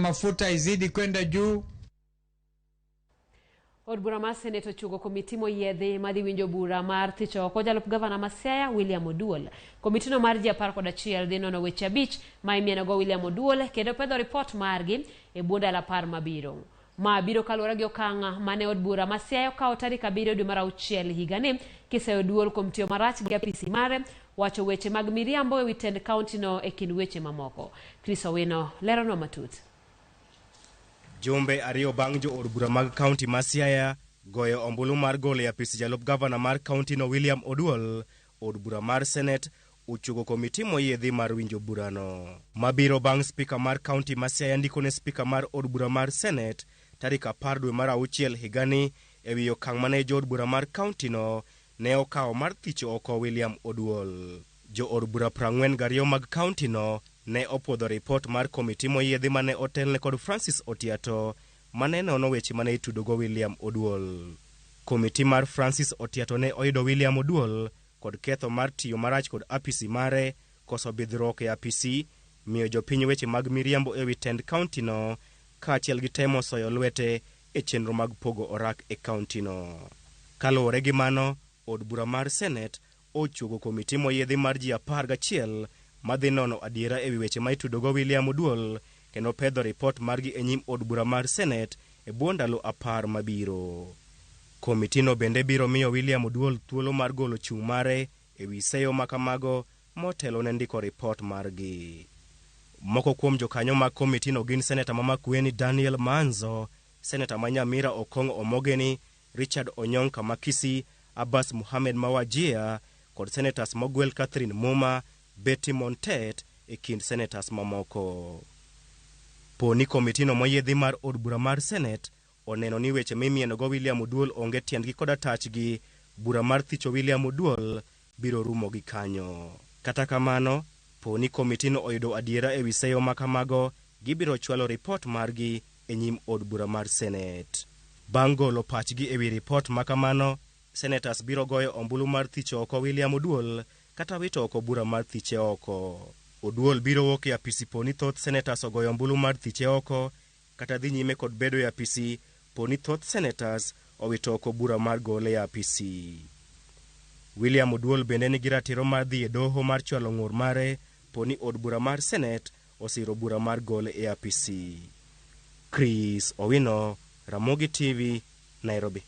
mafuta izidi kwenda juu. Od bura mar Senet ochuogo komiti moyiedhi madhi winjo bura mar thicho oko jalup gavana ma Siaya William Oduol. Komitino mar ji 11 dhi nono weche 5 ma imienogo William Oduol kendo pedho ripot margi e bwo ndalo 10 mabiro. Ma biro kaluwore gi okang' mane od bura ma Siaya okawo tarik 7 dwe mar 6 higani kiseyo Oduol kuom tiyo marach gi apisi mare wacho weche mag miriambo ewi tend kaunti no e kind weche mamoko. Chris Owino leronwa matut. Jumbe ariyo bang' jo od bura mag kaunti ma Siaya goyo ombulu mar golo e apis jalup gavana mar kaunti no William Oduol, od bura mar Senet ochuogo komiti moyiedhi mar winjo burano. Mabiro bang' spika mar kaunti ma Siaya ndiko ne spika mar od bura mar Senet tarik 10 dwe mar 6 higani ewi okang' mane jo od bura mar kaunti no ne okawo mar thicho oko William Oduol. Jo od bura 42 mag kaunti no ne opwodho ripot mar komiti moyiedhi mane otelne kod Francis Otiato mane nono weche mane itudogo William Oduol. Komiti mar Francis Otiato ne oyudo William Oduol kod ketho mar tiyo marach kod apisi mare, koso bidhruok e apisi, miyo jopiny weche mag miriambo ewi tend kaunti no, kaachiel gi temo soyo lwete e chenro mag pogo orak e kaunti no. Kaluwore gi mano, od bura mar Senet ochuogo komiti moyiedhi mar ji 11 madhi nono adiera ewi weche ma itudogo William Oduol kendo pedho ripot margi e nyim od bura mar Senet e bwo ndalo 10 mabiro. Komitino bende biro miyo William Oduol thuolo mar golo chung' mare ewi seyo makamago motelo ne ndiko ripot margi. Moko kuom jokanyo mag komitino gin seneta ma Makueni Daniel Manzo, seneta ma Nyamira Okong'o Omogeni, Richard Onyong Kamakisi, Abbas Mohamed Mawajia kod senetas mogwel Catherine Muma, Betty Montet e kind senetas mamoko. Poni komitino moyiedhi mar od bura mar Senet oneno ni weche mimienogo William Oduol onge tiendgi koda tachgi, bura mar thicho William Oduol biro rumo gi kanyo. Kata kamano, poni komitino oyudo adiera ewi seyo makamago, gibiro chwalo ripot margi e nyim od bura mar Senet. Bang' golo pachgi ewi ripot makamano, senetas biro goyo ombulu mar thicho oko William Oduol kata wito oko bura mar thiche oko. Oduol biro wuok e apisi poni thoth senetas ogoyo ombulu mar thiche oko kata dhi nyime kod bedo e apisi poni thoth senetas owito oko bura mar gole e apisi. William Oduol bende nigi ratiro mar dhi e doho mar chwalo ng'ur mare poni od bura mar Senet osiro bura mar gole e apisi. Chris Owino, Ramogi TV, Nairobi.